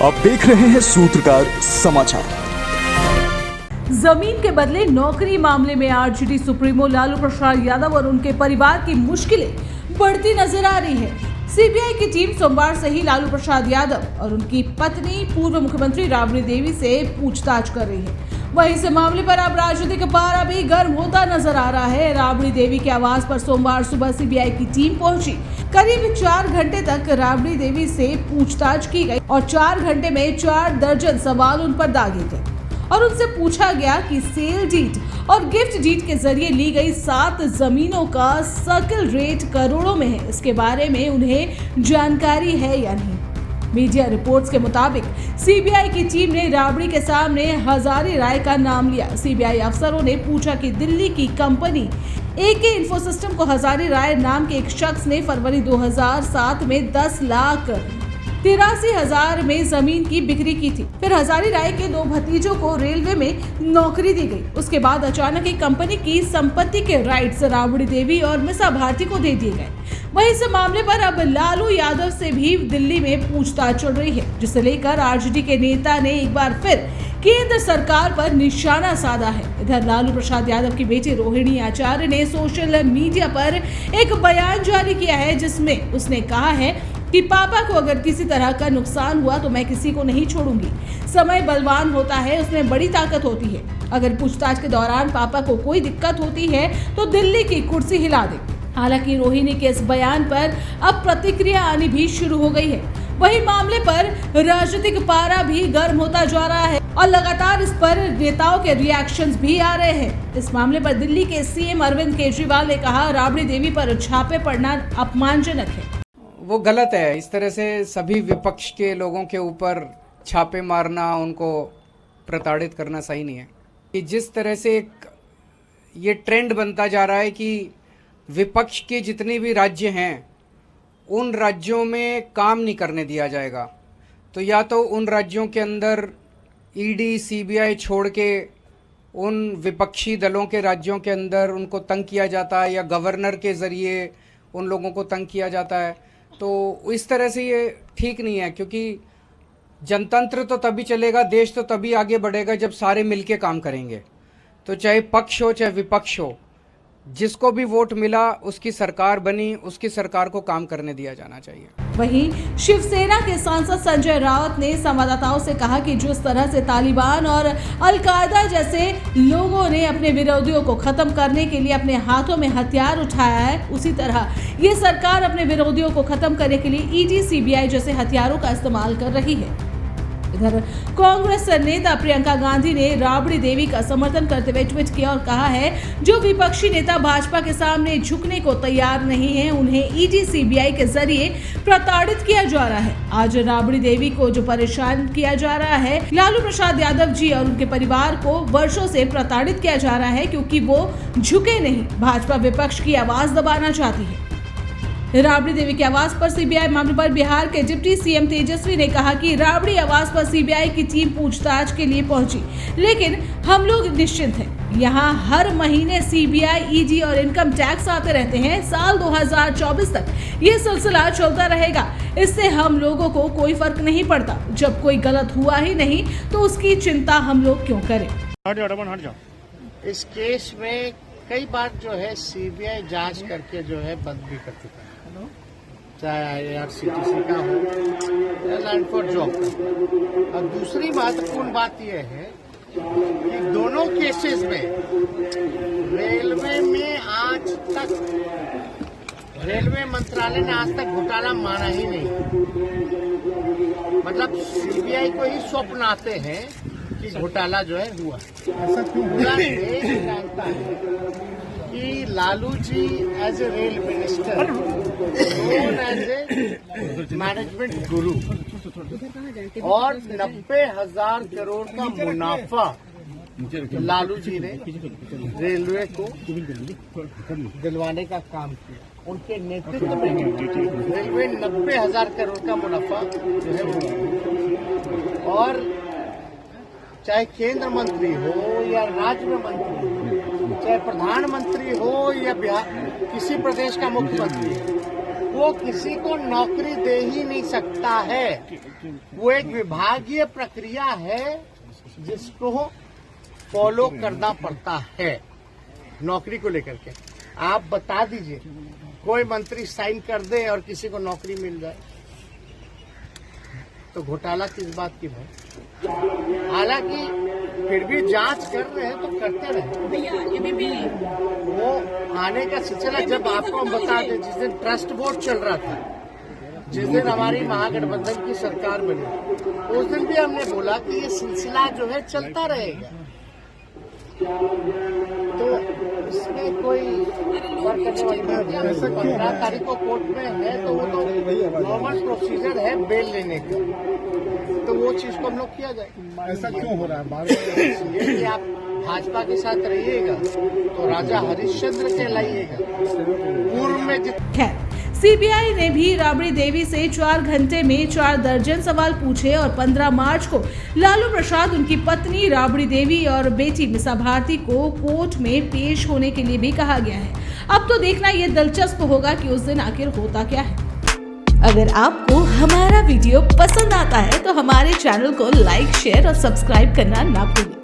आप देख रहे हैं सूत्रकार समाचार। जमीन के बदले नौकरी मामले में आरजेडी सुप्रीमो लालू प्रसाद यादव और उनके परिवार की मुश्किलें बढ़ती नजर आ रही है। सीबीआई की टीम सोमवार से ही लालू प्रसाद यादव और उनकी पत्नी पूर्व मुख्यमंत्री राबड़ी देवी से पूछताछ कर रही है। वहीं इस मामले पर अब राजनीतिक पारा भी गर्म होता नजर आ रहा है। राबड़ी देवी के आवास पर सोमवार सुबह सीबीआई की टीम पहुंची। करीब 4 घंटे तक राबड़ी देवी से पूछताछ की गई और 4 घंटे में 4 दर्जन सवाल उन पर दागे गए और उनसे पूछा गया कि सेल डीड और गिफ्ट डीड के जरिए ली गई 7 जमीनों का सर्किल रेट करोड़ों में है, इसके बारे में उन्हें जानकारी है या नहीं। मीडिया रिपोर्ट्स के मुताबिक सीबीआई की टीम ने राबड़ी के सामने हजारी राय का नाम लिया। सीबीआई अफसरों ने पूछा कि दिल्ली की कंपनी एके इन्फोसिस्टम को हजारी राय नाम के एक शख्स ने फरवरी 2007 में 10,83,000 में जमीन की बिक्री की थी। फिर हजारी राय के 2 भतीजों को रेलवे में नौकरी दी गई। उसके बाद अचानक एक कंपनी की संपत्ति के राइट्स राबड़ी देवी और मिसा भारती को दे दिए गए। वहीं इस मामले पर अब लालू यादव से भी दिल्ली में पूछताछ चल रही है, जिसे लेकर आरजेडी के नेता ने एक बार फिर केंद्र सरकार पर निशाना साधा है। इधर लालू प्रसाद यादव की बेटी रोहिणी आचार्य ने सोशल मीडिया पर एक बयान जारी किया है, जिसमें उसने कहा है कि पापा को अगर किसी तरह का नुकसान हुआ तो मैं किसी को नहीं छोड़ूंगी। समय बलवान होता है, उसमें बड़ी ताकत होती है। अगर पूछताछ के दौरान पापा को कोई दिक्कत होती है तो दिल्ली की कुर्सी हिला दे। हालांकि रोहिणी के इस बयान पर अब प्रतिक्रिया आनी भी शुरू हो गई है। वहीं मामले पर राजनीतिक पारा भी गर्म होता जा रहा है और लगातार इस पर नेताओं के रिएक्शंस भी आ रहे हैं। इस मामले पर दिल्ली के सीएम अरविंद केजरीवाल ने कहा, राबड़ी देवी पर छापे पड़ना अपमानजनक है। वो गलत है। इस तरह से सभी विपक्ष के लोगों के ऊपर छापे मारना, उनको प्रताड़ित करना सही नहीं है। कि जिस तरह से ये ट्रेंड बनता जा रहा है कि विपक्ष के जितने भी राज्य हैं उन राज्यों में काम नहीं करने दिया जाएगा, तो या तो उन राज्यों के अंदर ईडी सीबीआई छोड़ के उन विपक्षी दलों के राज्यों के अंदर उनको तंग किया जाता है या गवर्नर के ज़रिए उन लोगों को तंग किया जाता है। तो इस तरह से ये ठीक नहीं है, क्योंकि जनतंत्र तो तभी चलेगा, देश तो तभी आगे बढ़ेगा जब सारे मिलके काम करेंगे। तो चाहे पक्ष हो चाहे विपक्ष हो, जिसको भी वोट मिला उसकी सरकार बनी, उसकी सरकार को काम करने दिया जाना चाहिए। वहीं शिवसेना के सांसद संजय राउत ने संवाददाताओं से कहा कि जिस तरह से तालिबान और अलकायदा जैसे लोगों ने अपने विरोधियों को खत्म करने के लिए अपने हाथों में हथियार उठाया है, उसी तरह ये सरकार अपने विरोधियों को खत्म करने के लिए ईडी सीबीआई जैसे हथियारों का इस्तेमाल कर रही है। इधर कांग्रेस नेता प्रियंका गांधी ने राबड़ी देवी का समर्थन करते हुए ट्वीट किया और कहा है, जो विपक्षी नेता भाजपा के सामने झुकने को तैयार नहीं है, उन्हें ईडी सीबीआई के जरिए प्रताड़ित किया जा रहा है। आज राबड़ी देवी को जो परेशान किया जा रहा है, लालू प्रसाद यादव जी और उनके परिवार को वर्षों से प्रताड़ित किया जा रहा है, क्योंकि वो झुके नहीं। भाजपा विपक्ष की आवाज दबाना चाहती है। राबड़ी देवी के आवास पर सीबीआई मामले पर बिहार के डिप्टी सीएम तेजस्वी ने कहा कि राबड़ी आवास पर सीबीआई की टीम पूछताछ के लिए पहुंची, लेकिन हम लोग निश्चिंत हैं। यहां हर महीने सीबीआई, ईडी और इनकम टैक्स आते रहते हैं। साल 2024 तक ये सिलसिला चलता रहेगा। इससे हम लोगों को कोई फर्क नहीं पड़ता। जब कोई गलत हुआ ही नहीं तो उसकी चिंता हम लोग क्यों करें। हट जाओ। इस केस में कई बार जो है सीबीआई जांच करके जो है बंद भी कर चुका है, चाहे IRCTC का हो या लैंड फॉर जॉब का। और दूसरी महत्वपूर्ण बात यह है कि दोनों केसेस में रेलवे में आज तक रेलवे मंत्रालय ने आज तक घोटाला माना ही नहीं। मतलब सीबीआई को ही स्वप्न आते हैं कि घोटाला जो है हुआ। ऐसा क्यों हुआ? जानता है कि Lalu ji as a rail minister, known as a management guru, और 90,000 करोड़ का मुनाफा लालू जी ने रेलवे को दिलवाने का काम किया। उनके नेतृत्व में रेलवे 90,000 करोड़ का मुनाफा जो है हुआ। और चाहे केंद्र मंत्री हो या राज्य में मंत्री हो, चाहे प्रधानमंत्री हो या बिहार किसी प्रदेश का मुख्यमंत्री हो, वो किसी को नौकरी दे ही नहीं सकता है। वो एक विभागीय प्रक्रिया है जिसको फॉलो करना पड़ता है नौकरी को लेकर के। आप बता दीजिए, कोई मंत्री साइन कर दे और किसी को नौकरी मिल जाए तो घोटाला किस बात की भाई? हालांकि फिर भी जांच कर रहे हैं तो करते रहे। वो आने का सिलसिला जब आपको हम बता दें, जिस दिन ट्रस्ट बोर्ड चल रहा था, जिस दिन हमारी महागठबंधन की सरकार बनी, उस दिन भी हमने बोला कि ये सिलसिला जो है चलता रहेगा। तो इसमें कोई फर्क करने वाली बात नहीं है। 15 तारीख को कोर्ट में है तो वो तो नॉर्मल प्रोसीजर है बेल लेने का, तो वो चीज को हम लोग किया जाए। ऐसा क्यों हो रहा है बार बार? इसलिए कि आप भाजपा के साथ रहिएगा तो राजा हरिश्चंद्र कहलाइएगा। पूर्व में खैर, सीबीआई ने भी राबड़ी देवी से 4 घंटे में 4 दर्जन सवाल पूछे और 15 मार्च को लालू प्रसाद, उनकी पत्नी राबड़ी देवी और बेटी मिसा भारती को कोर्ट में पेश होने के लिए भी कहा गया है। अब तो देखना ये दिलचस्प होगा कि उस दिन आखिर होता क्या है। अगर आपको हमारा वीडियो पसंद आता है तो हमारे चैनल को लाइक, शेयर और सब्सक्राइब करना ना भूलें।